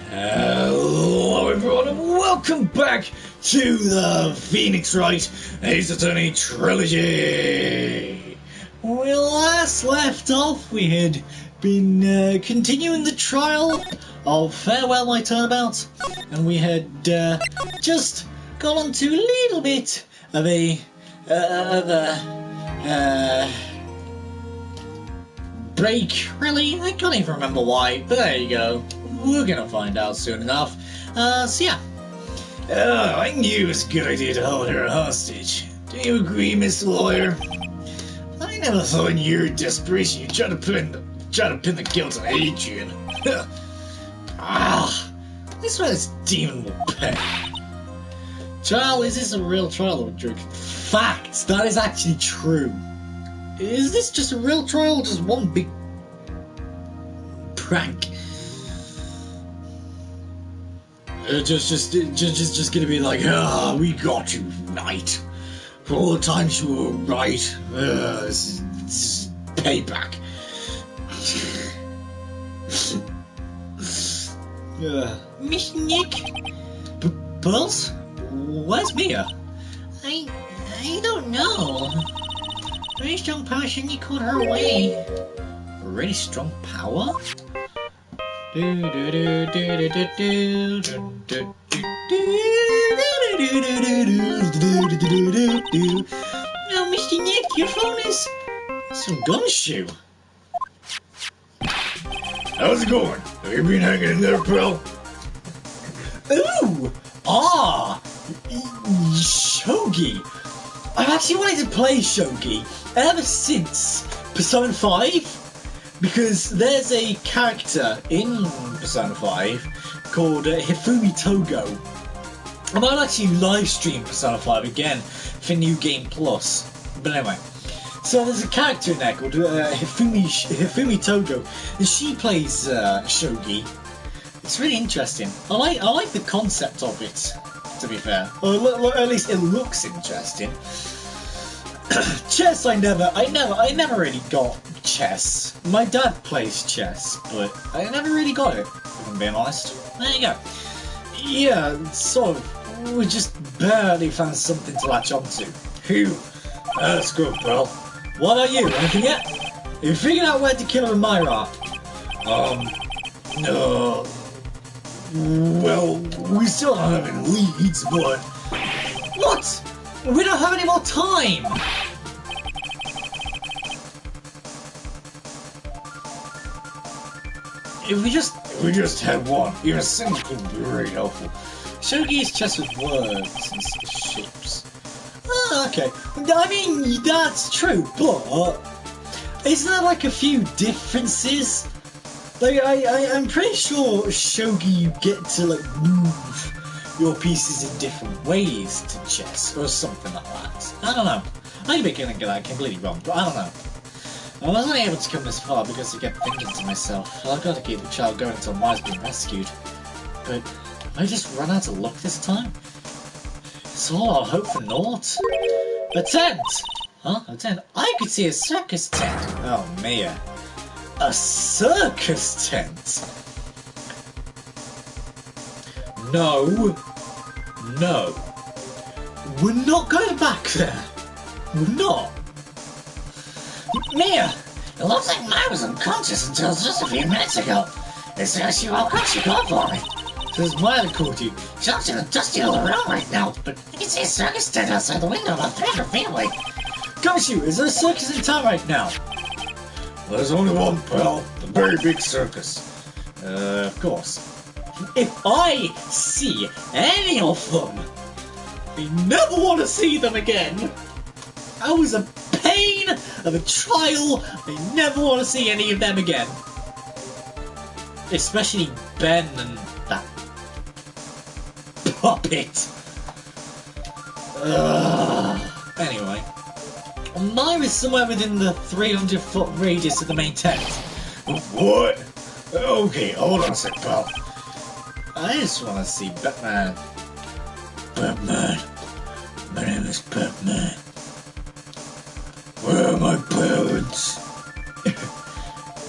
Hello everyone and welcome back to the Phoenix Wright Ace Attorney Trilogy. When we last left off, we had been continuing the trial of Farewell My Turnabout, and we had just gone on to a little bit of a break, really. I can't even remember why, but there you go. We're gonna find out soon enough. So yeah. I knew it was a good idea to hold her hostage. Do you agree, Mr. Lawyer? I never thought in your desperation you'd try to pin the guilt on Adrian. This way this demon will pay. Trial, is this a real trial or a joke? Facts, that is actually true. Is this just a real trial or just one big prank? Just gonna be like, we got you, knight. For all the times you were right. This is payback. Miss Nick? Pearls? Where's Mia? I don't know. Very strong power shouldn't called her away. Really strong power? No, Mr. Nick, your phone is some gumshoe. How's it going? Have you been hanging in there, pal? Ooh! Shogi! I've actually wanted to play Shogi ever since Persona 5. Because there's a character in Persona 5 called Hifumi Togo. I might actually live stream Persona 5 again for New Game Plus. But anyway, so there's a character in there called Hifumi Togo, and she plays Shogi. It's really interesting. I like the concept of it, to be fair. Or at least it looks interesting. Chess, I never really got chess. My dad plays chess, but I never really got it, if I'm being honest. There you go. Yeah, sort of. We just barely found something to latch onto. Phew. That's good, pal. What about you? Anything yet? Have you figured out where to kill her Myra? No. Well, we still don't have any leads, but... What? We don't have any more time! If we just had one, even a single could be very helpful. Shogi is chess with words and shapes. Oh, okay. I mean, that's true, but isn't there like a few differences? Like, I'm pretty sure Shogi you get to like move your pieces in different ways to chess or something like that. I don't know. I could be getting that completely wrong, but I don't know. I wasn't able to come this far because I kept thinking to myself, I've got to keep the child going until Maya's been rescued. But have I just run out of luck this time? It's all our hope for naught. A tent! Huh? A tent? I could see a circus tent! Oh, Mia. A circus tent? No. No. We're not going back there. We're not. Mia! It looks like Maya was unconscious until just a few minutes ago. As soon as she woke up, she called for me. So it's Maya that called you. She looks in a dusty little room right now, but I can see a circus tent outside the window about 300 feet away. Gumshoe, is there a circus in town right now? Well, there's only one, pal. The very big circus. Of course. If I see any of them, I never want to see them again. I was a pain of a trial. I never want to see any of them again. Especially Ben and that puppet. Anyway. Myra's somewhere within the 300-foot radius of the main tent. What? Okay, hold on a sec, pal. I just want to see Batman. Batman. My name is Batman. Where are my parents?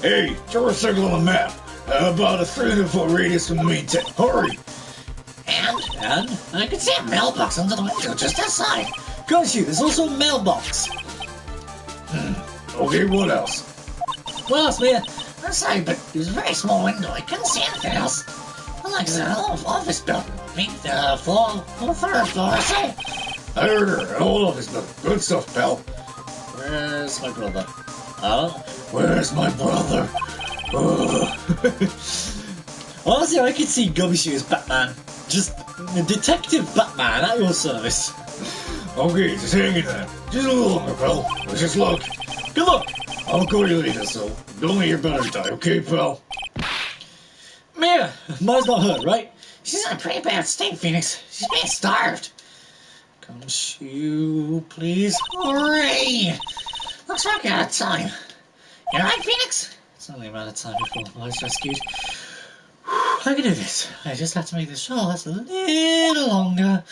Hey, draw a circle on the map. About a 300-foot radius from the main tent. Hurry! And I can see a mailbox under the window just outside. Got you, there's also a mailbox. Okay, what else? What else, Mia? I'm sorry, but it was a very small window. I couldn't see anything else. Like it's an office building. Maybe the third floor or so. I heard her. An old office building. Good stuff, pal. Where's my brother? Where's my brother? Honestly, I could see Gumshoe as Batman. Just Detective Batman at your service. Okay, just hang in there. Just a little longer, pal. Let's just look. Good luck. I'll call you later, so don't let your battery die, okay, pal? Mia, mine's not hurt, right? She's in a pretty bad state, Phoenix. She's being starved. Gumshoe, please hurry. Looks like we're out of time. You alright, Phoenix? It's only a matter of time before I was rescued. I can do this. I just have to make this short last a little longer.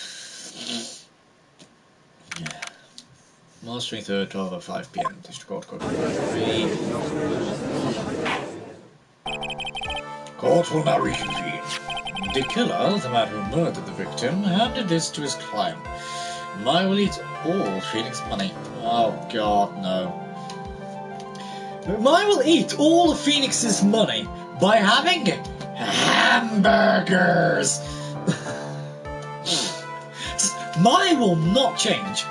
Yeah. March 23rd, 12:05 PM. District Court, Court 3. Court will now reconvene. The killer, the man who murdered the victim, handed this to his client. I will eat all Phoenix money. Oh god, no. I will eat all of Phoenix's money by having hamburgers. Mine will not change.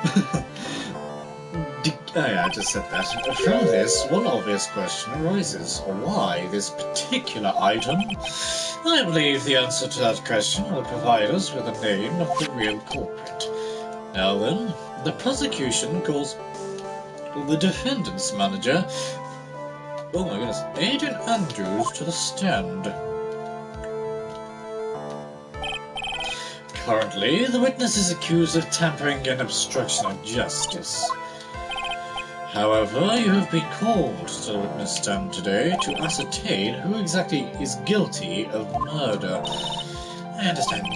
Oh yeah, I just said that. From this, one obvious question arises. Why this particular item? I believe the answer to that question will provide us with the name of the real culprit. Now then, the prosecution calls the defendant's manager, oh my goodness, Agent Andrews, to the stand. Currently, the witness is accused of tampering and obstruction of justice. However, you have been called to the witness stand today to ascertain who exactly is guilty of murder. I understand.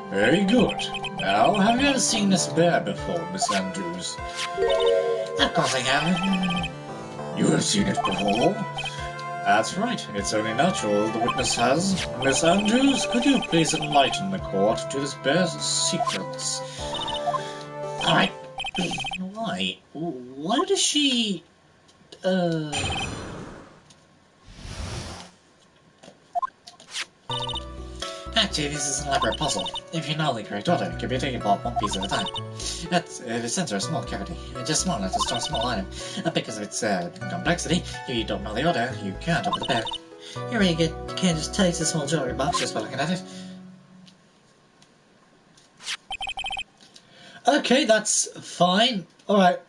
Very good. Now, have you ever seen this bear before, Miss Andrews? Of course I have. You have seen it before? That's right. It's only natural the witness has. Miss Andrews, could you please enlighten the court to this bear's secrets? Alright. Why? Why does she... Actually, this is an elaborate puzzle. If you know the correct order, it can be taken apart one piece at a time. At the center, a small cavity. Just small enough to store a small item. Because of its complexity, if you don't know the order, you can't open the bag. Here you can't just take a small jewelry box just by looking at it. Okay, that's fine. Alright.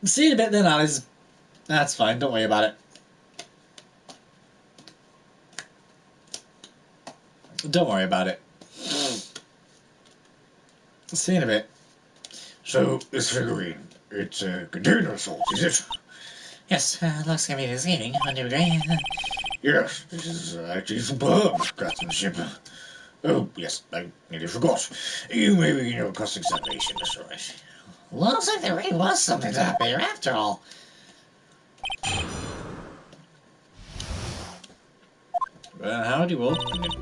See you in a bit then, Alice. That's fine, don't worry about it. Don't worry about it. See you in a bit. So, this figurine, it's a container assault, is it? Yes, looks to be deceiving, wouldn't you agree? Yes, this is actually superb craftsmanship. Oh, yes, I nearly forgot. You may begin your cross-examination, Mr. Rice. Looks like there really was something to that bear after all. Well, how do you open it?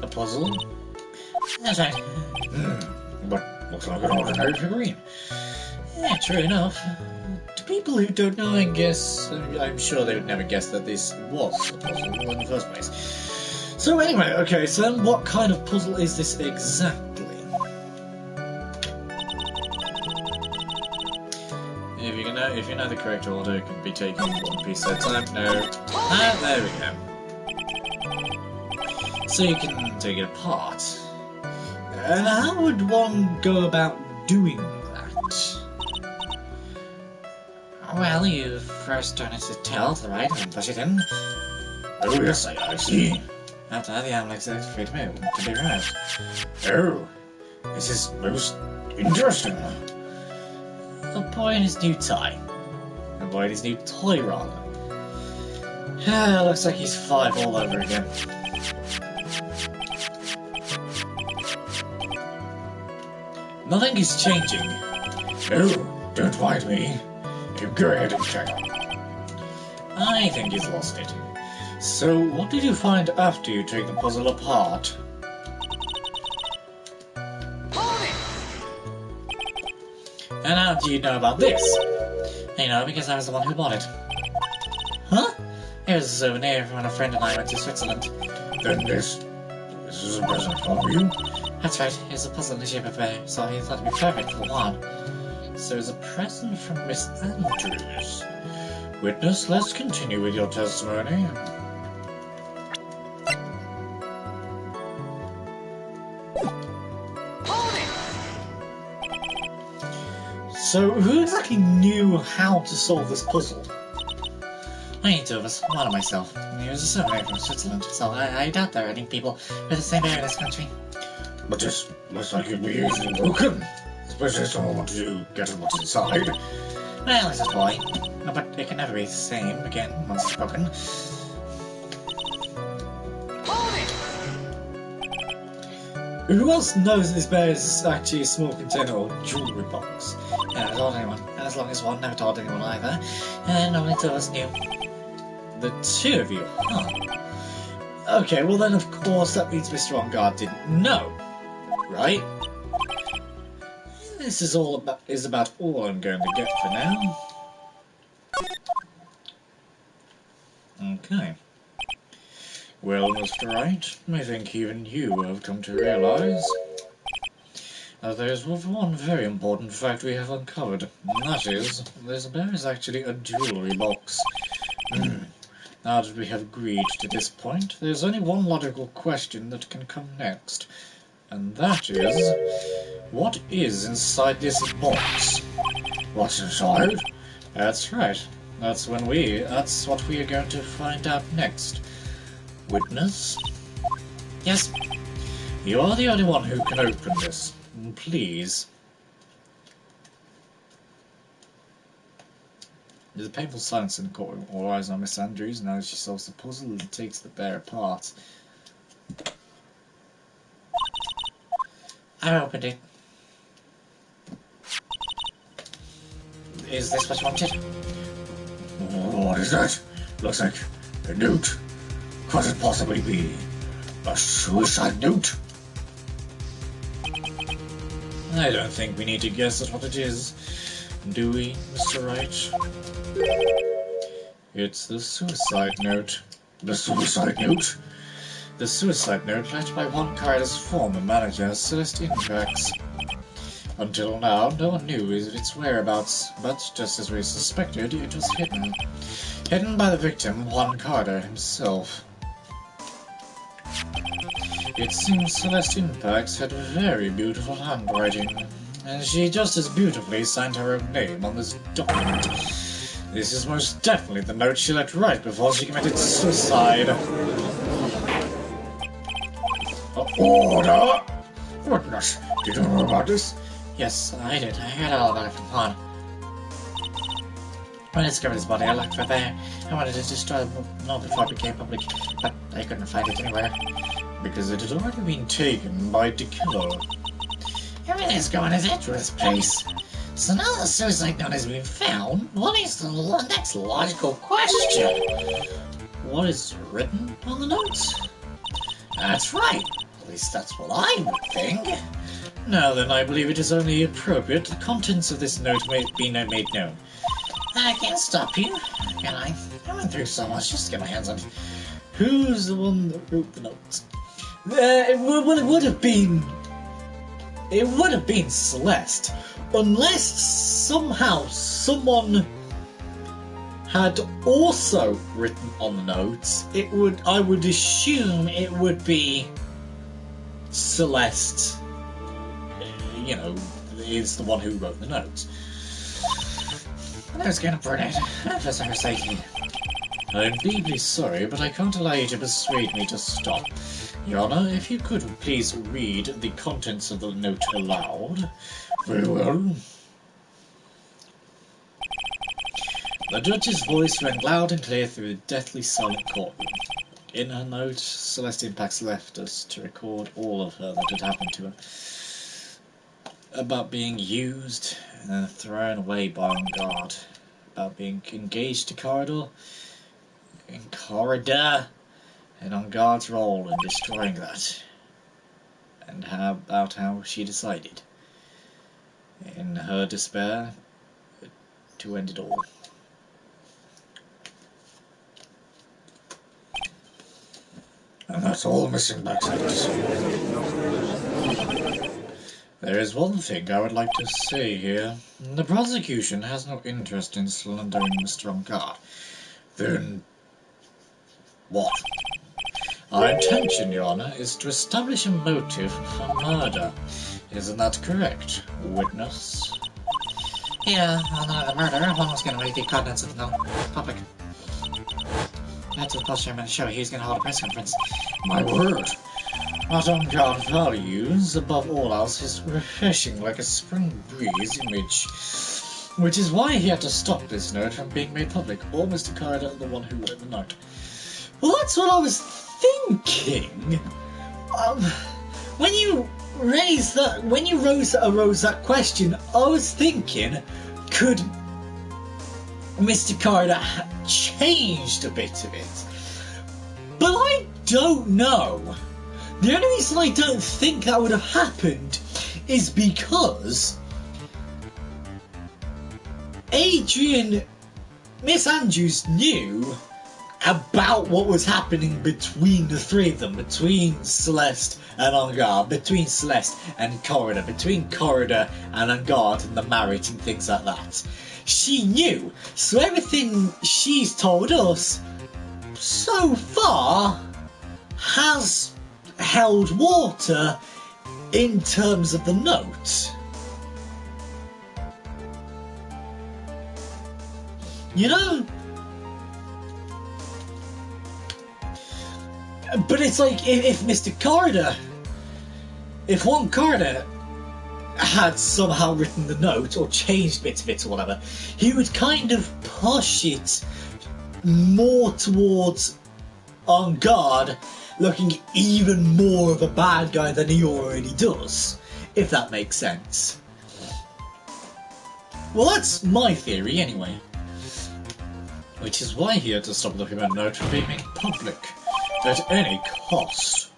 A puzzle? That's right. But looks like an ordinary figurine. Yeah, true enough. To people who don't know, I guess, I'm sure they would never guess that this was a puzzle in the first place. So anyway, okay, so then what kind of puzzle is this exactly? If you know the correct order, it can be taken one piece at a time. No. Ah, there we go. So you can take it apart. And how would one go about doing that? Well, you first turn its tail to the right and push it in. Oh, yes, I see. After that, the arm is free to move, to be removed. Oh, this is most interesting. A boy in his new tie. A boy in his new toy, rather. Looks like he's 5 all over again. Nothing is changing. No, don't mind me. You go ahead and check. I think he's lost it. So, what did you find after you take the puzzle apart? And how do you know about this? You know, because I was the one who bought it. Huh? It was a souvenir from when a friend and I went to Switzerland. Then this is a present from you? That's right, it was a puzzle in the shape of a bear, so I thought it'd be perfect for the wand. So it's a present from Miss Andrews. Witness, let's continue with your testimony. So, who exactly knew how to solve this puzzle? Only two of us, one of myself. It was a souvenir from Switzerland, so I doubt there are any people with the same bear in this country. But this looks like it'd be easily broken. Especially if someone wanted to get at what's inside. Well, it's a toy, but it can never be the same again once it's broken. Who else knows this bear is actually a small container or jewellery box? Never told anyone, and as long as one never told anyone either, and only two of us knew. The two of you, huh? Okay, well then of course that means Mr. On Guard didn't know, right? This is about all I'm going to get for now. Okay. Well, Mr. Wright, I think even you have come to realize that there's one very important fact we have uncovered, and that is, this bear is actually a jewellery box. Now that we have agreed to this point, there's only one logical question that can come next, and that is, what is inside this box? What's inside? That's right. That's what we are going to find out next. Witness? Yes? You are the only one who can open this. Please. There's a painful silence in the courtroom. All eyes on Miss Andrews now as she solves the puzzle and takes the bear apart. I opened it. Is this what you wanted? What is that? Looks like a note. Could it possibly be a suicide note? I don't think we need to guess at what it is, do we, Mr. Wright? It's the suicide note. The suicide note? The suicide note left by one Carter's former manager, Celestine Drax. Until now, no one knew its whereabouts, but just as we suspected, it was hidden. Hidden by the victim, Juan Carter himself. It seems Celestine Pax had very beautiful handwriting, and she just as beautifully signed her own name on this document. This is most definitely the note she left right before she committed suicide. Order! Witness, did you know about this? Yes, I did. I heard all about it from Juan. When I discovered his body, I looked for there. I wanted to destroy the note before it became public, but I couldn't find it anywhere. Because it had already been taken by De Killer. Everything's going as at its pace. So now the suicide note has been found, what is the next logical question? What is written on the notes? That's right. At least that's what I would think. Now then, I believe it is only appropriate the contents of this note may be made known. I can't stop you, can I? I went through so much just to get my hands on it. Who's the one that wrote the notes? It would have been Celeste, unless somehow someone had also written on the notes. I would assume it would be Celeste. You know, is the one who wrote the notes. I was gonna burn it, for her sake. I'm deeply sorry, but I can't allow you to persuade me to stop. Your Honor, if you could please read the contents of the note aloud. Very well. The judge's voice rang loud and clear through the deathly silent courtroom. In her note, Celestine Pax left us to record all of her that had happened to her. About being used and thrown away by On Guard. About being engaged to Corridor. in corridor and on guard's role in destroying that. And how about how she decided, in her despair, to end it all. And that's all the missing backs have to say. There is one thing I would like to say here. The prosecution has no interest in slandering Mr. Ongard. Then what? Our intention, Your Honor, is to establish a motive for murder. Isn't that correct, witness? Yeah, on the murder, one was going to read the contents of the public. That's the posture I'm going to show. He's going to hold a press conference. My word! What Ongard values, above all else, is refreshing like a spring breeze image. Which is why he had to stop this note from being made public, or Mr. Carter, the one who wrote the note. Well, that's what I was thinking. When you arose that question, I was thinking, could Mr. Carter have changed a bit of it? But I don't know. The only reason I don't think that would have happened is because Miss Andrews knew about what was happening between the three of them, between Celeste and Ongard, between Celeste and Corridor, between Corridor and Ongard and the marriage and things like that. She knew, so everything she's told us so far has held water in terms of the note. You know? But it's like if Mr. Carter, if Juan Carter had somehow written the note or changed bits of it or whatever, he would kind of push it more towards Ongard looking even more of a bad guy than he already does, if that makes sense. Well, that's my theory anyway. Which is why he had to stop the human note from being made public, at any cost.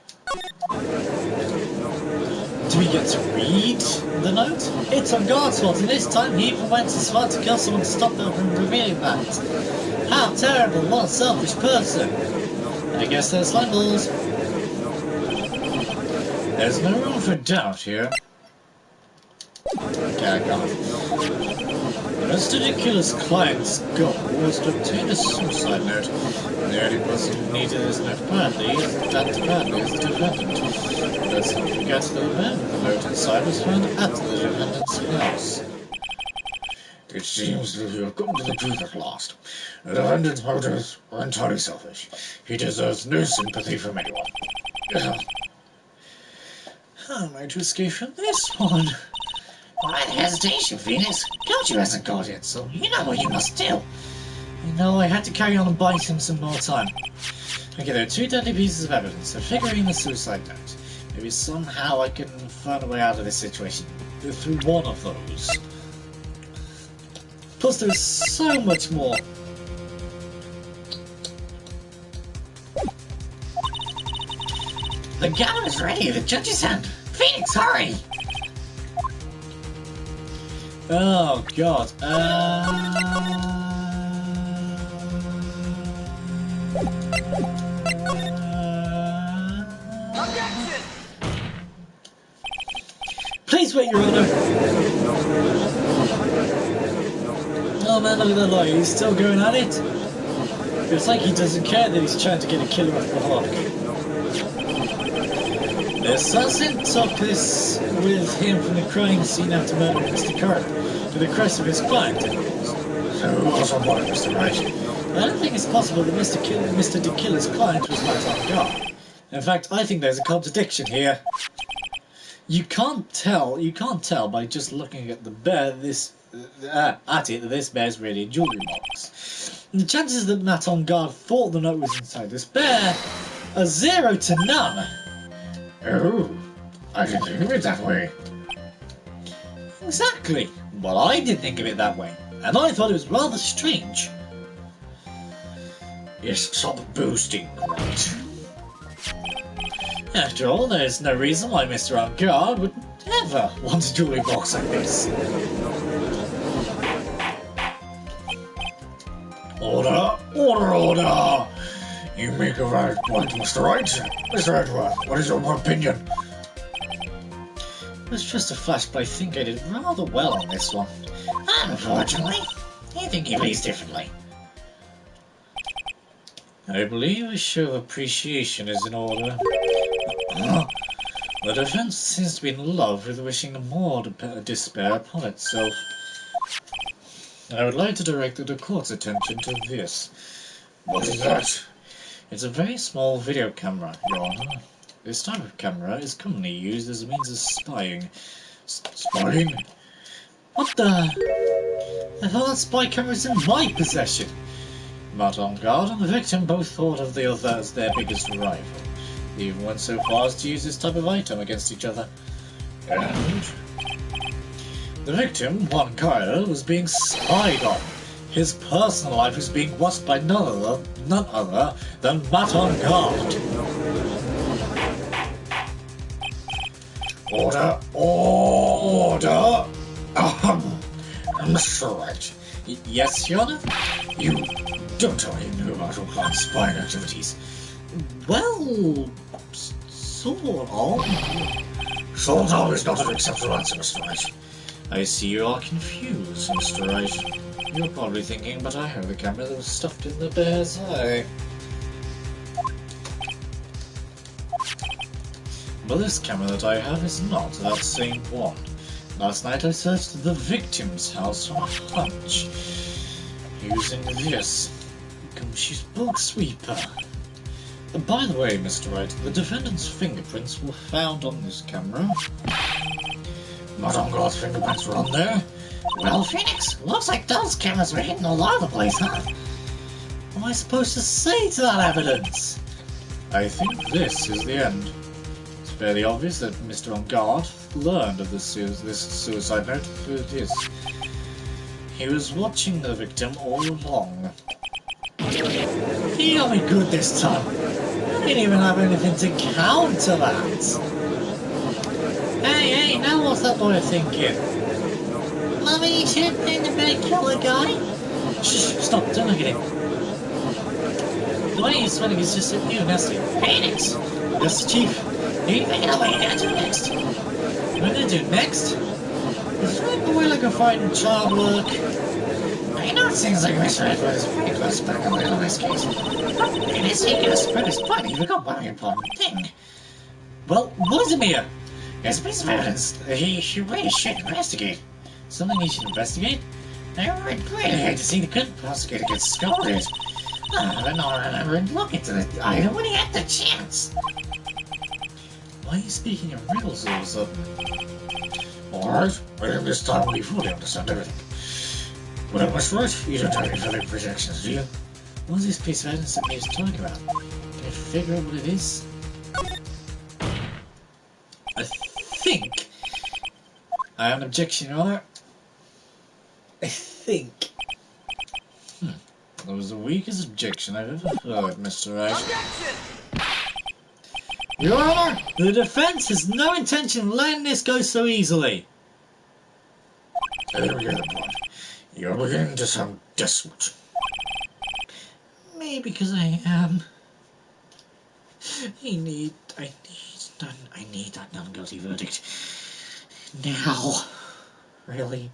Do we get to read the note? It's Ongard's fault, and this time he even went as far to kill someone to stop them from revealing that. How terrible, what a selfish person. I guess they're slime balls. There's no room for doubt here. Okay, I got it. Mr. DeKiller's client's goal was to obtain a suicide note. The only person who needed this note badly is the defendant. Let's not forget that the man with the note inside was found at the defendant's house. It seems that we have come to the truth at last. The defendant's motives were entirely selfish. He deserves no sympathy from anyone. How am I to escape from this one? Why the hesitation, Phoenix? Guilty hasn't got it, so you know what you must do. You know, I had to carry on and buy him some more time. Okay, there are two deadly pieces of evidence, so figuring the suicide note. Maybe somehow I can find a way out of this situation through one of those. Plus, there's so much more. The gown is ready, the judge's hand. Phoenix, hurry! Oh god. Objection! Please wait, Your Honor. Oh man, look at that lawyer. He's still going at it. It's like he doesn't care that he's trying to get a killer off the hook. The assassin took this with him from the crime scene after murdering Mr. Carter, to the request of his client. So who was on board, Mr. Wright? I don't think it's possible that Mr. DeKiller's client was Wright Ace. In fact, I think there's a contradiction here. You can't tell by just looking at the bear that this bear's really a jewelry box. The chances that Matt Ongard thought the note was inside this bear are 0 to none. Oh, I didn't think of it that way. Exactly. Well, I did think of it that way, and I thought it was rather strange. Yes, stop boosting, right? After all, there's no reason why Mr. On Guard would ever want a jewelry box like this. Order! Order! Order! You make a valid point, Mr. Wright. Mr. Edgeworth, what is your opinion? It was just a flash, but I think I did rather well on this one. Unfortunately, I think he plays differently. I believe a show of appreciation is in order. The defense seems to be in love with wishing more despair upon itself. I would like to direct the court's attention to this. What is that? It's a very small video camera, Your Honor. This type of camera is commonly used as a means of spying. Spying? What the? I thought that spy camera was in my possession. But on guard and the victim both thought of the other as their biggest rival. They even went so far as to use this type of item against each other. And? The victim, one Kyle, was being spied on. His personal life was being watched by none other than Matt on Guard. Order! Order! Mr. Wright. Yes, Your Honor? You don't tell me you knew about your client's spying activities. Well, sort of. Sort of is not an acceptable answer, Mr. Wright. I see you are confused, Mr. Wright. You're probably thinking, but I have the camera that was stuffed in the bear's eye. But this camera that I have is not that same one. Last night I searched the victim's house on a hunch, using this Gumshoe's bug sweeper. By the way, Mr. Wright, the defendant's fingerprints were found on this camera. Madame Guard's fingerprints were on there? Well, Phoenix, looks like those cameras were hidden all over the place, huh? What am I supposed to say to that evidence? I think this is the end. It's fairly obvious that Mr. On Guard learned of this suicide note through this. He was watching the victim all along. He got me good this time. I didn't even have anything to counter that. Hey, now what's that boy thinking? Mommy, you should have been the bad killer guy. Shh, stop, don't look at him. The way he's sweating is just you, nasty. Phoenix, Yes, Chief. you think I know what you're gonna do next? What are you gonna do next? Is running away like a frightened child work? I know it seems like Mr. Edward is very close back on this case. It is he gonna spread his point, he forgot one important thing. Well, what is it, Mia? There's a piece of evidence that he really should investigate. Something you should investigate? I would really hate to see the good prosecutor get scolded. I don't know, I never look into the item when he had the chance. Why are you speaking in riddles all of a sudden? Alright, I think this time we fully understand everything. Well, Mr. Wright, you don't have any further projections, do you? What is this piece of evidence that Mia's talking about? Can I figure out what it is? I think I have an objection, Your Honor. I think. That was the weakest objection I've ever heard, Mr. Wright. Your Honor, the defense has no intention of letting this go so easily. There we go, the point. You're beginning to sound desperate. Maybe because I am. I need that non-guilty verdict. Now. Really.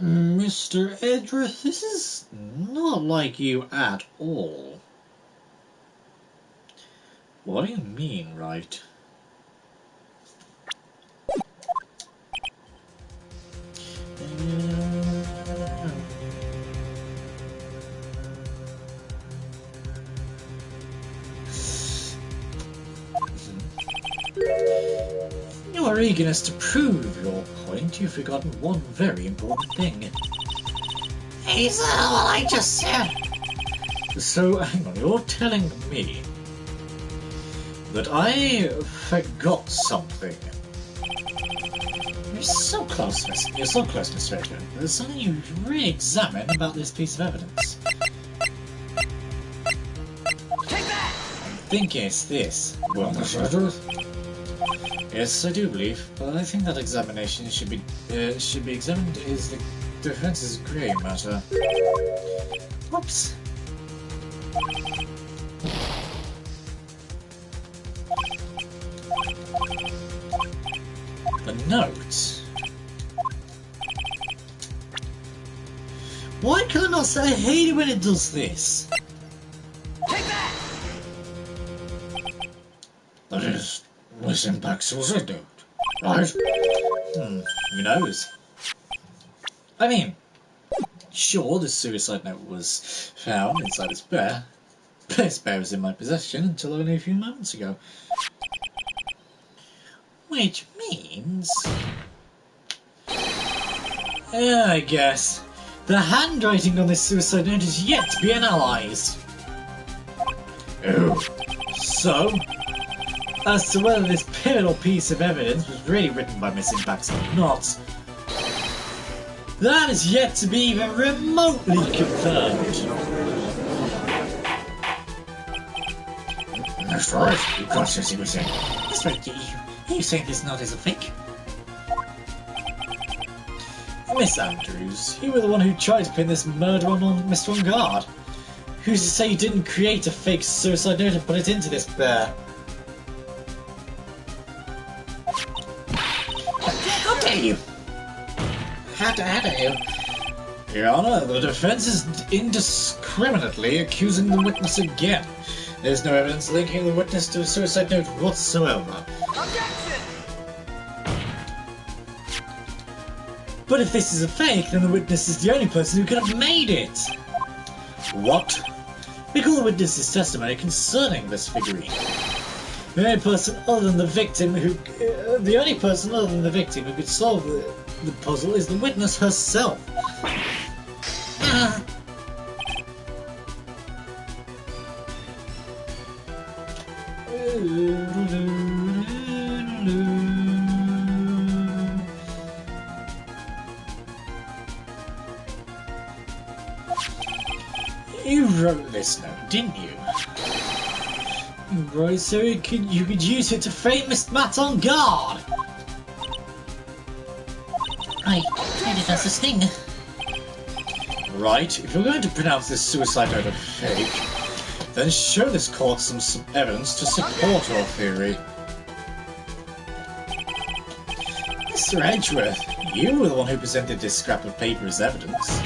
Mr. Edgeworth, this is not like you at all. What do you mean, right? In your eagerness to prove your point, you've forgotten one very important thing. Hey, so what I just said. So, hang on, you're telling me that I forgot something. You're so close, Miss Faker. There's something you should really examine about this piece of evidence. Take that! I'm thinking it's this. Well, Miss Faker? Yes, I do believe, but I think that examination should be examined is the defense's grey matter. Whoops. The note. Why can I not say I hate it when it does this? Take that! That is Miss Impact's suicide note, right? Who knows? I mean, sure, the suicide note was found inside its bear, but its bear was in my possession until only a few moments ago. Which means... yeah, I guess. The handwriting on this suicide note is yet to be analysed. Oh. So, as to whether this pivotal piece of evidence was really written by Miss Impact or not, that is yet to be even remotely confirmed. That's right, you can't see what saying. That's right, you saying this note is a fake? Miss Andrews, you were the one who tried to pin this murder on Mr. On Guard. Who's to say you didn't create a fake suicide note and put it into this bear? How dare you? How dare you? Your Honor, the defense is indiscriminately accusing the witness again. There's no evidence linking the witness to a suicide note whatsoever. Objection! But if this is a fake, then the witness is the only person who could have made it. What? Recall the witness's testimony concerning this figurine. The only person other than the victim who could solve the puzzle is the witness herself. You wrote this note, didn't you? Right, so you could use it to frame Miss Matt on guard. I did it as a sting. Right, if you're going to pronounce this suicide note a fake, then show this court some evidence to support your theory. Mr. Edgeworth, you were the one who presented this scrap of paper as evidence.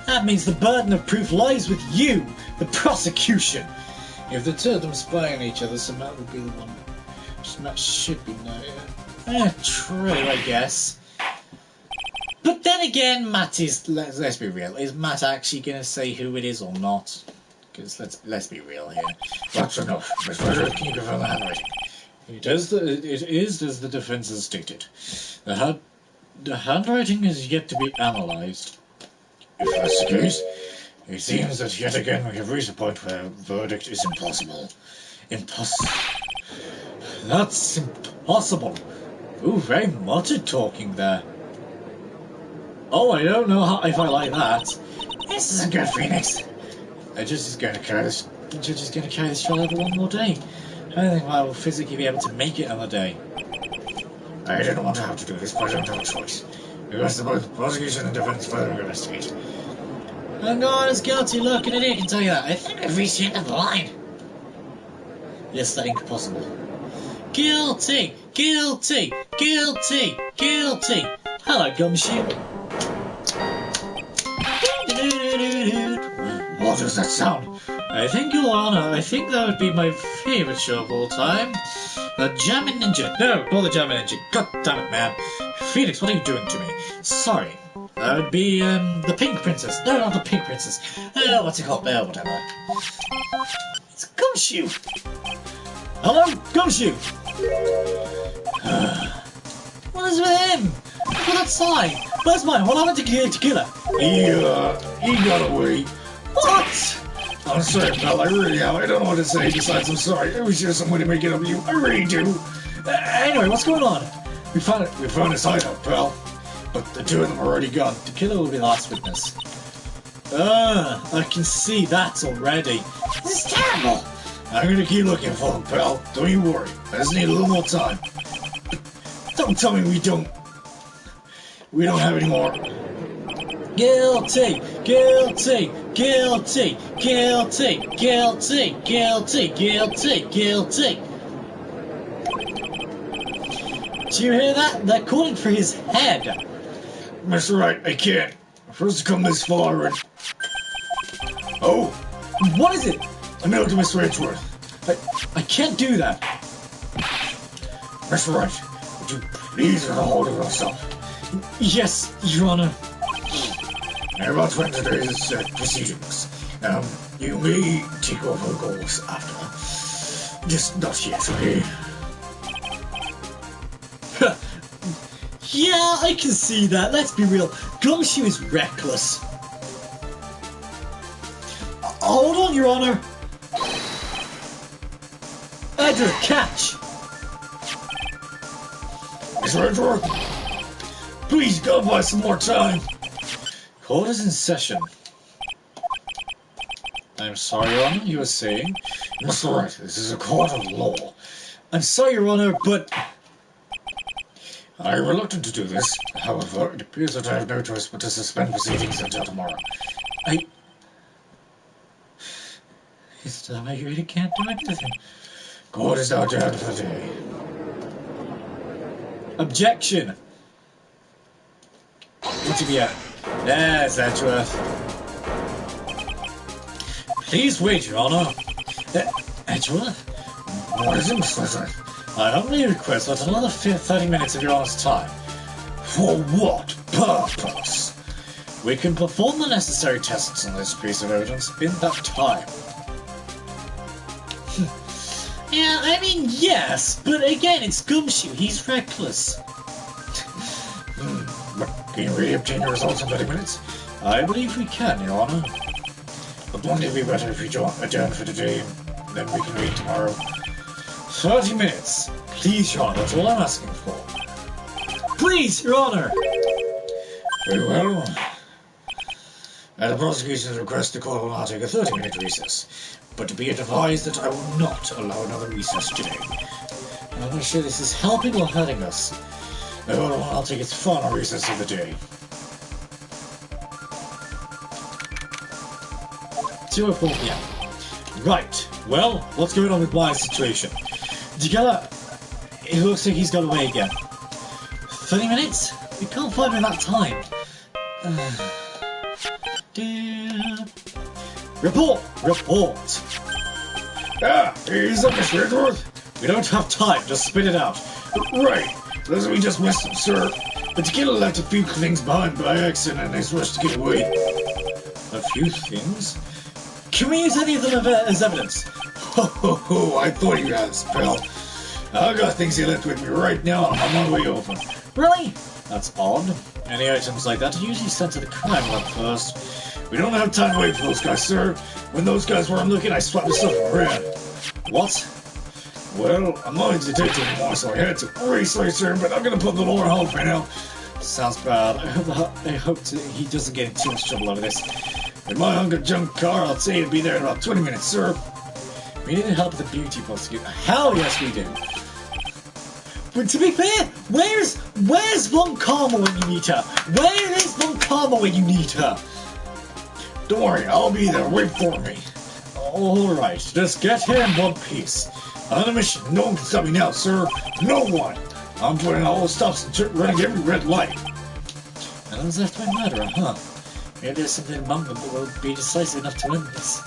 That means the burden of proof lies with you, the prosecution. If the two of them spy on each other, so Matt would be the one. Matt should be known. True, I guess. But then again, Matt is. Let's be real. Is Matt actually going to say who it is or not? Because let's be real here. That's enough. Miss Frederick, can you confirm the handwriting? It is as the defense has stated. The handwriting is yet to be analysed. If that's the case, it seems that yet again we have reached a point where a verdict is impossible. That's impossible. Ooh, very muttered talking there. Oh, I don't know if I like that. This isn't good, Phoenix. The judge is going to carry this trial over one more day. I don't think I will physically be able to make it another day. I didn't want to have to do this, but I don't have a choice. Because the both prosecution and defense further investigate. I'm not as guilty looking at it, I can tell you that. I think I've reached the end of the line. Yes, that ain't possible. Guilty! Guilty! Guilty! Guilty! Hello, Gumshoe. What does that sound? I think, Your Honor, I think that would be my favourite show of all time. The Jammin' Ninja. No, not the Jammin' Ninja. God damn it, man. Phoenix, what are you doing to me? Sorry. That would be, the Pink Princess. No, not the Pink Princess. What's it called? Whatever. It's Gumshoe. Hello, Gumshoe. What is with him? Look at that sign. Where's mine? What happened to Killer? He got away. What? I'm sorry, pal, I really am. I don't know what to say besides I'm sorry. I wish there was some way to make it up to you. I really do. Anyway, what's going on? We found his hideout, pal. But the two of them are already gone. The killer will be the last witness. I can see that already. This is terrible. I'm gonna keep looking for him, pal. Don't you worry. I just need a little more time. Don't tell me we don't have any more. Guilty! Guilty! Guilty! Guilty! Guilty! Guilty! Guilty! Guilty! Do you hear that? They're calling for his head. Mr. Wright, I can't. First to come this far and... Oh! What is it? A note to Mr. Edgeworth. I can't do that. Mr. Wright, would you please get a hold of yourself? Yes, Your Honor. Now about 20 days proceedings. You may take over goals after. Just not yet, okay? Yeah, I can see that. Let's be real. Gumshoe is reckless. Hold on, Your Honor. Edward, catch. Mr. Edgeworth, please go buy some more time. Court is in session. I'm sorry, Your Honor, you were saying? Mr. Wright, this is a court of law. I'm sorry, Your Honor, but... I'm reluctant to do this. However, it appears that I have no choice but to suspend proceedings until tomorrow. Is that why you really can't do anything? Court is now adjourned for the day. Objection! What's he be at? There's Edgeworth. Please wait, Your Honor. Edgeworth? What is it, Mr. Edgeworth? I humbly request that another 30 minutes of Your Honor's time. For what purpose? We can perform the necessary tests on this piece of evidence in that time. Yeah, I mean, yes, but again, it's Gumshoe. He's reckless. Can you really obtain your results in 30 minutes? I believe we can, Your Honor. But wouldn't it be better if we adjourn for today, and then we can read tomorrow? 30 minutes. Please, Your Honor, that's all I'm asking for. Please, Your Honor! Very well. At the prosecution's request, the court will now take a 30-minute recess. But to be advised that I will not allow another recess today. I'm not sure this is helping or hurting us. No, I'll take its final recess of the day. 2:04 p.m. Right. Well, what's going on with my situation? It looks like he's got away again. 30 minutes? We can't find him in that time. Report! Report! He's up, Mr. Edgeworth. We don't have time, just spit it out. Right. Listen, we just missed him, sir. But the killer left a few things behind by accident and he's rushed to get away. A few things? Can we use any of them as evidence? Ho, I thought you asked, pal. I got things he left with me right now and I'm on my way over. Really? That's odd. Any items like that are usually sent to the crime lab first. We don't have time to wait for those guys, sir. When those guys weren't looking, I swapped the stuff around. What? Well, I'm not a detective anymore, so I had to race later, but I'm gonna put the law on hold for now. Sounds bad. I hope he doesn't get in too much trouble out of this. In my hunk junk car, I'll say it'll be there in about 20 minutes, sir. We need help with the beauty prosecutor. Hell yes, we do. But to be fair, where's Von Karma when you need her? Where is Von Karma when you need her? Don't worry, I'll be there. Wait for me. Alright, just get here in one piece. On a mission. No one can stop me now, sir. No one. I'm putting all the stops and running every red light. And that's after my murderer, huh? Maybe there's something among them that will be decisive enough to win this.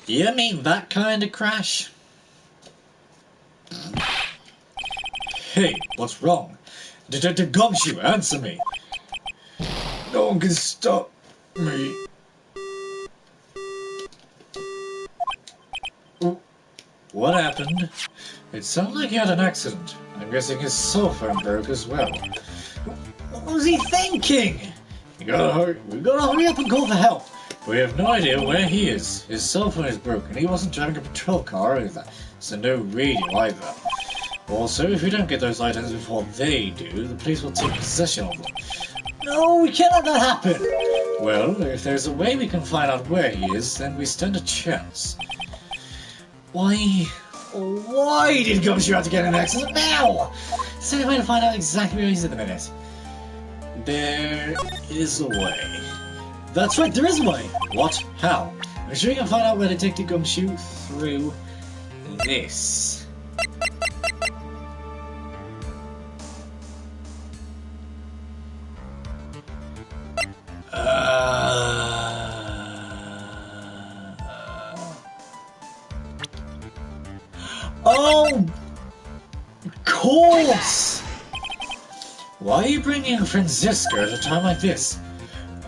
You mean that kind of crash? Hey, what's wrong? Detective Gumshoe, answer me. No one can stop me. What happened? It sounded like he had an accident. I'm guessing his cell phone broke as well. What was he thinking? We gotta hurry up and call for help. We have no idea where he is. His cell phone is broken. He wasn't driving a patrol car either, so no radio either. Also, if we don't get those items before they do, the police will take possession of them. No, we can't let that happen! Well, if there's a way we can find out where he is, then we stand a chance. Why did Gumshoe have to get an accident now? Is there a way to find out exactly where he's at the minute? There is a way. That's right, there is a way. What? How? I'm sure we can find out where Detective Gumshoe through this. Oh, of course! Why are you bringing Franziska at a time like this?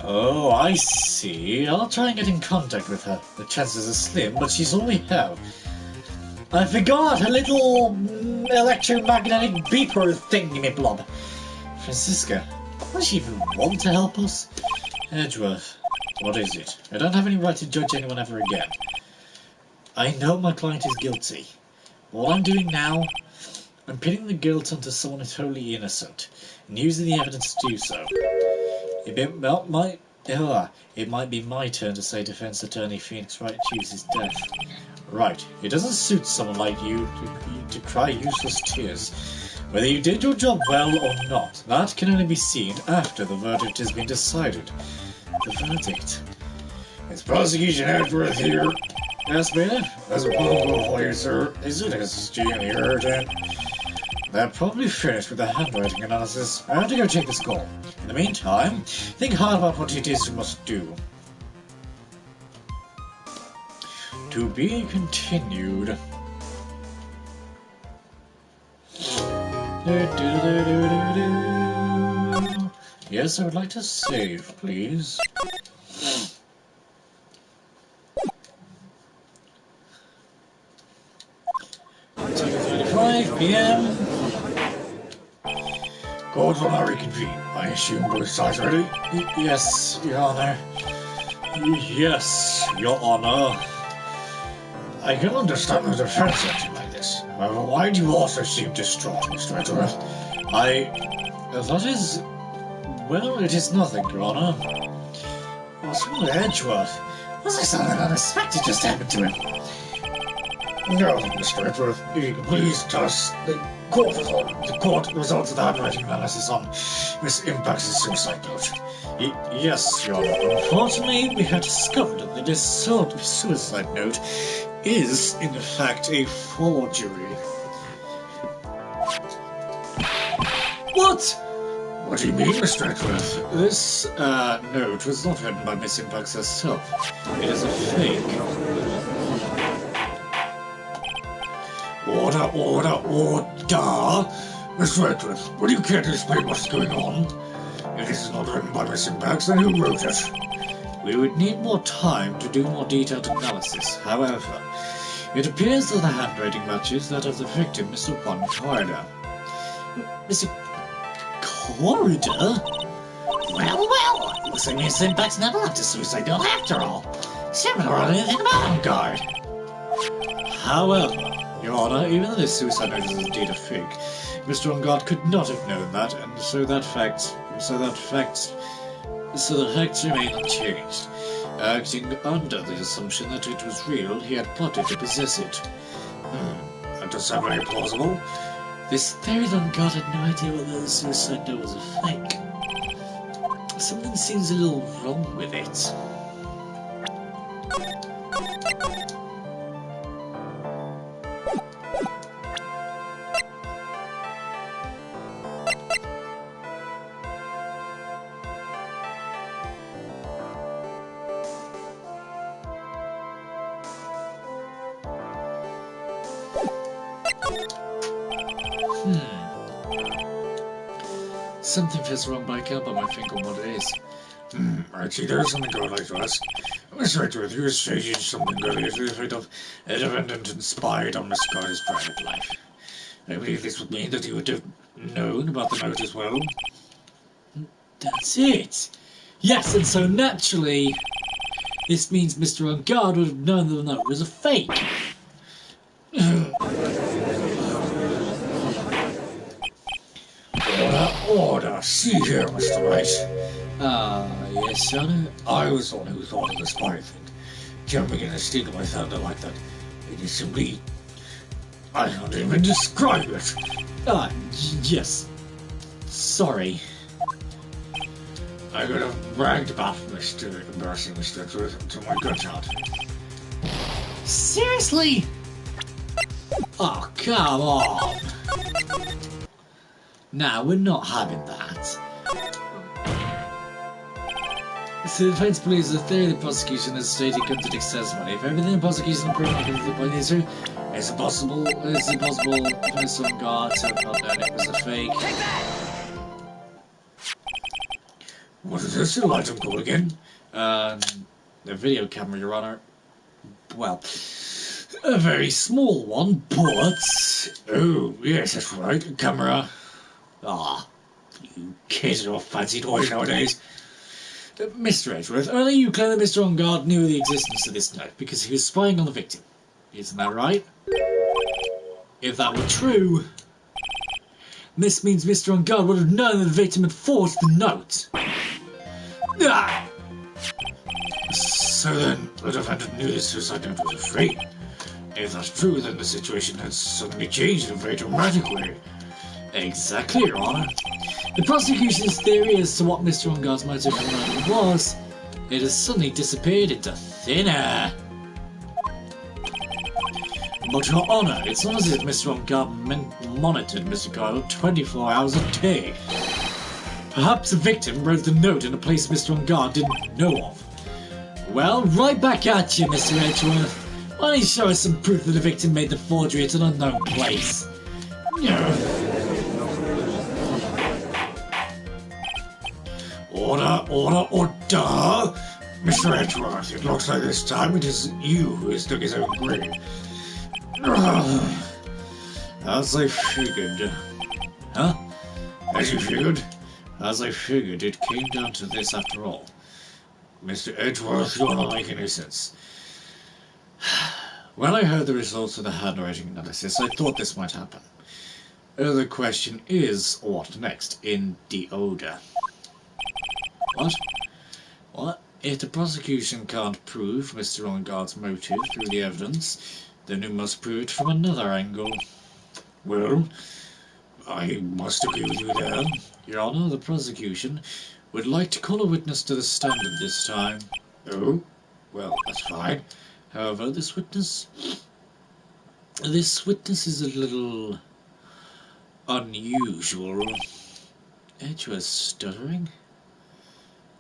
Oh, I see. I'll try and get in contact with her. The chances are slim, but she's all we have. I forgot her little electromagnetic beeper thingy-me-blob. Franziska, does she even want to help us? Edgeworth, what is it? I don't have any right to judge anyone ever again. I know my client is guilty. What I'm doing now, I'm pinning the guilt onto someone who's totally innocent, and using the evidence to do so. It might be my turn to say defense attorney Phoenix Wright chooses death. Right, it doesn't suit someone like you to cry useless tears. Whether you did your job well or not, that can only be seen after the verdict has been decided. The verdict. It's Prosecution Edgeworth here. Yes, Maynard? As a possible for you, sir. Is it extremely urgent? They're probably finished with the handwriting analysis. I have to go check this call. In the meantime, think hard about what it is you must do. To be continued. Yes, I would like to save, please. 2:35 p.m. Court will now reconvene. I assume both sides are ready? Yes, Your Honor. Yes, Your Honor. I can understand the defense acting like this. However, why do you also seem distraught, Mr. Edgeworth? That is... Well, it is nothing, Your Honor. What's wrong with Edgeworth? Was there something unexpected just happened to him? No, Mr. Edgeworth. Please tell us the court results of the handwriting analysis on Miss Impact's suicide note. Yes, Your Honor. Unfortunately, we have discovered that this suicide note is, in fact, a forgery. What? What do you mean, Mr. Edgeworth? This note was not written by Miss Impact herself. It is a fake. Order! Mr. Edgeworth, would you care to explain what's going on? If this is not written by Miss Impact, then who wrote it? We would need more time to do more detailed analysis. However, it appears that the handwriting matches that of the victim, Mr. Juan Corridor. Mr. Corridor? Well, looks like Miss Impact's never left a suicide note after all. She never wrote anything about On Guard. However, Your Honor, even though this suicide note is indeed a fake, Mr. On Guard could not have known that, and so the facts remain unchanged. Acting under the assumption that it was real, he had plotted to possess it. That does sound very plausible. This very On Guard had no idea whether the suicide note was a fake. Something seems a little wrong with it. Something feels wrong, but I can't put my finger on what it is. I see there's something I would like to ask. Mr. Edgeworth, you stated something earlier to the effect of a defendant inspired on Miss Carter's private life. I believe this would mean that you would have known about the note as well. That's it. Yes, and so naturally, this means Mr. On Guard would have known that the note was a fake. See here, Mr. Wright. Yes, Your Honor? I was the one who thought of the spy thing. Jumping in and stealing my thunder like that. It is simply... I can't even describe it. Yes. Sorry. I could have bragged about embarrassing Mr. Edgeworth to my good heart. Seriously? Oh, come on. Nah, we're not having that. So the defense believes the theory of the prosecution has stated contradicts testimony. If everything the prosecution approved of the point is true, it's impossible for Mr. God to have not known it was a fake. What is this little item called again? The video camera, Your Honor. Well, a very small one, but... Oh, yes, that's right, a camera. Ah, you kids are all fancy toys nowadays. Mr. Edgeworth, earlier you claimed that Mr. Ongard knew the existence of this note because he was spying on the victim. Isn't that right? If that were true, this means Mr. Ongard would have known that the victim had forged the note. Ah! So then, the defendant knew the suicide note was a fake. If that's true, then the situation has suddenly changed in a very dramatic way. Exactly, Your Honor. The prosecution's theory as to what Mr. Ongard's motive for the murder was, it has suddenly disappeared into thin air. But, Your Honor, it's not as if Mr. Ongard monitored Mr. Carlo 24 hours a day. Perhaps the victim wrote the note in a place Mr. Ongard didn't know of. Well, right back at you, Mr. Edgeworth. Why don't you show us some proof that the victim made the forgery at an unknown place? Order, order, order! Mr. Edgeworth, it looks like this time it is you who has dug his own grave. As I figured. Huh? As you figured? As I figured, it came down to this after all. Mr. Edgeworth, you're not making any sense. When I heard the results of the handwriting analysis, I thought this might happen. The question is, what next in the order? What? What? If the prosecution can't prove Mr. Ongard's motive through the evidence, then we must prove it from another angle. Well, I must agree with you there. Your Honor, the prosecution would like to call a witness to the stand at this time. Oh? Well, that's fine. However, this witness is a little unusual. Edgeworth stuttering?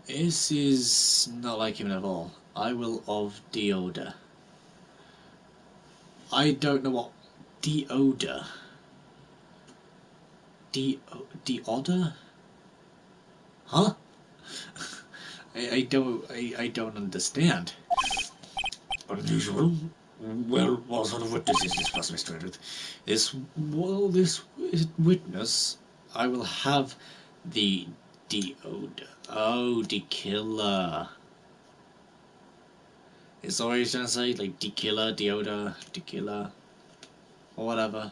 This is not like him at all. I will of deoda. I don't know what deoda. Deoda? Huh? I don't understand. Unusual? Well, what sort of witness is this, Mr. Edgeworth? This witness, I will have the deoda. Oh, the killer. Is that what you're trying to say? Like, the killer, deoda, the killer, or whatever.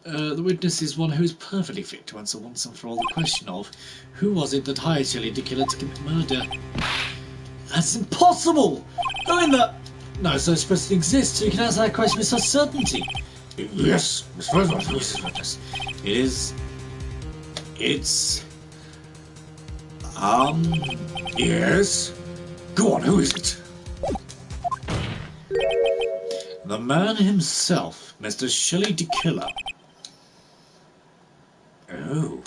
The witness is one who is perfectly fit to answer once and for all the question of who was it that hired Shelley the killer to commit murder? That's impossible! Who in the... No such person exists who can answer that question with such certainty. Yes, Mr. Edgeworth, who is this witness? It is... It's... Yes? Go on, who is it? The man himself, Mr. Shelley the killer. Oh.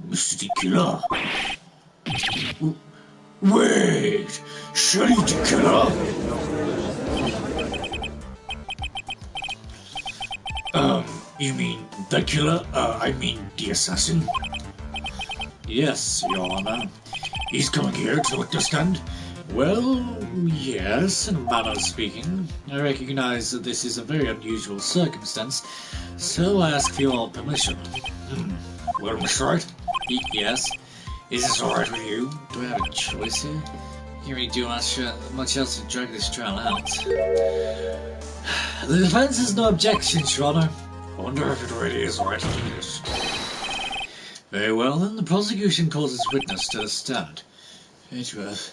Mr. the Killer. Wait! Shelley the Killer? You mean the killer? I mean the assassin? Yes, Your Honor. He's coming here to the witness stand? Well, yes, in a manner of speaking. I recognize that this is a very unusual circumstance, so I ask for your permission. Well, Mr. Wright? Yes. Is this alright with you? Do I have a choice here? You really do much else to drag this trial out. The defense has no objections, Your Honor. I wonder if it really is alright to do this. Very well, then the prosecution calls its witness to the stand. Edgeworth,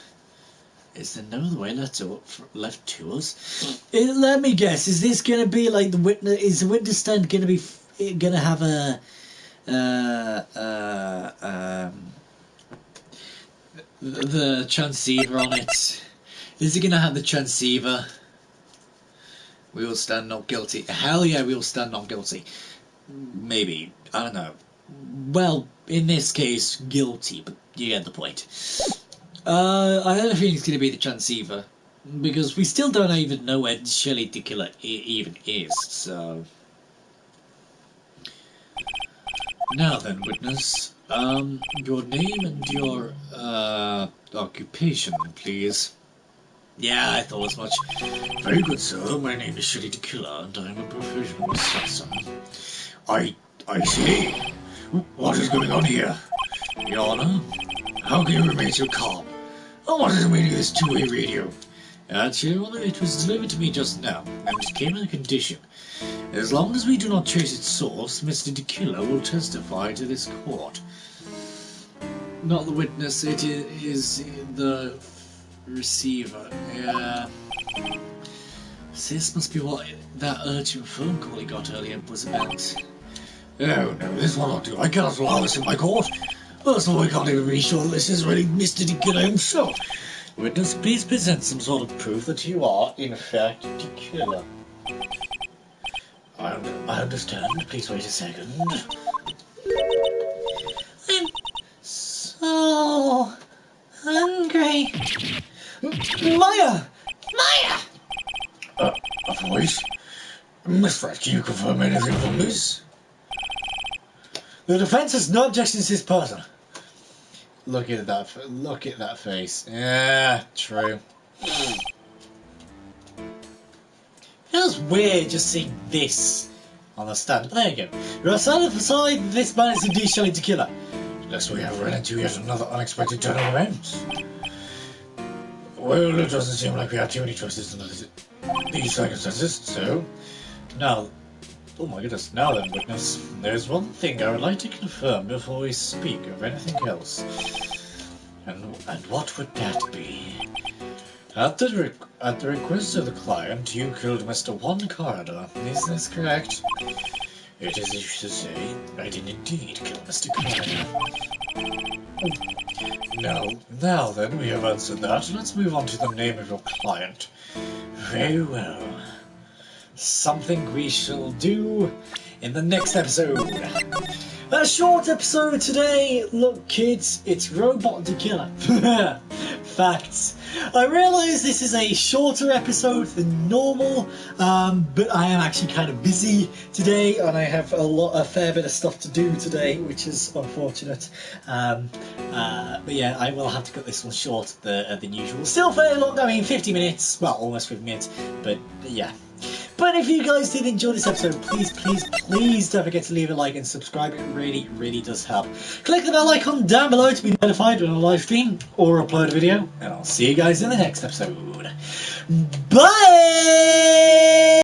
is there no other way left to us? Let me guess. Is this gonna be like the witness? Is the witness stand gonna be gonna have a the transceiver on it? Is it gonna have the transceiver? We will stand not guilty. Hell yeah, we will stand not guilty. Maybe. I don't know. Well, in this case, guilty, but you get the point. I have a feeling it's going to be the transceiver, because we still don't even know where Shelley the Killer even is, so... Now then, witness, your name and your, occupation, please. Yeah, I thought as much. Very good, sir. My name is Shelley the Killer, and I'm a professional assassin. I see. What is going on here? Your Honor, how can you remain so calm? Oh, what is the meaning of this two-way radio? Your Honor, it was delivered to me just now, and it came in a condition. As long as we do not trace its source, Mr. the Killer will testify to this court. Not the witness, it is the receiver. Yeah. This must be what that urgent phone call he got earlier was about. Oh no, this will not do. I cannot allow this in my court. First of all, I can't even be sure that this is really Mr. the Killer himself. Witness, please present some sort of proof that you are, in fact, the killer. I understand. Please wait a second. I'm so hungry. Maya! Maya! A voice? Miss Wright, can you confirm anything from this? The defense has no objections to this person. Look at that face. Yeah, true. Feels weird just seeing this on the stand. But there you go. You're aside this man is indeed Shelley the Killer. Unless we have run into yet another unexpected turn of events. Well, it doesn't seem like we have too many choices in these circumstances, so... Now, oh my goodness, now then, witness. There's one thing I would like to confirm before we speak of anything else. And what would that be? At the request of the client, you killed Mr. Juan Carter. Is this correct? It is as you say, I did indeed kill Mr. Carter. Now then, we have answered that. Let's move on to the name of your client. Very well. Something we shall do in the next episode. A short episode today. Look, kids, it's Robot the Killer. Facts. I realise this is a shorter episode than normal, but I am actually kind of busy today, and I have a fair bit of stuff to do today, which is unfortunate. But yeah, I will have to cut this one short than usual. Still fairly long. I mean, 50 minutes. Well, almost 50 minutes. But yeah. But if you guys did enjoy this episode, please don't forget to leave a like and subscribe. It really does help. Click the bell icon down below to be notified when I live stream or upload a video. And I'll see you guys in the next episode. Bye!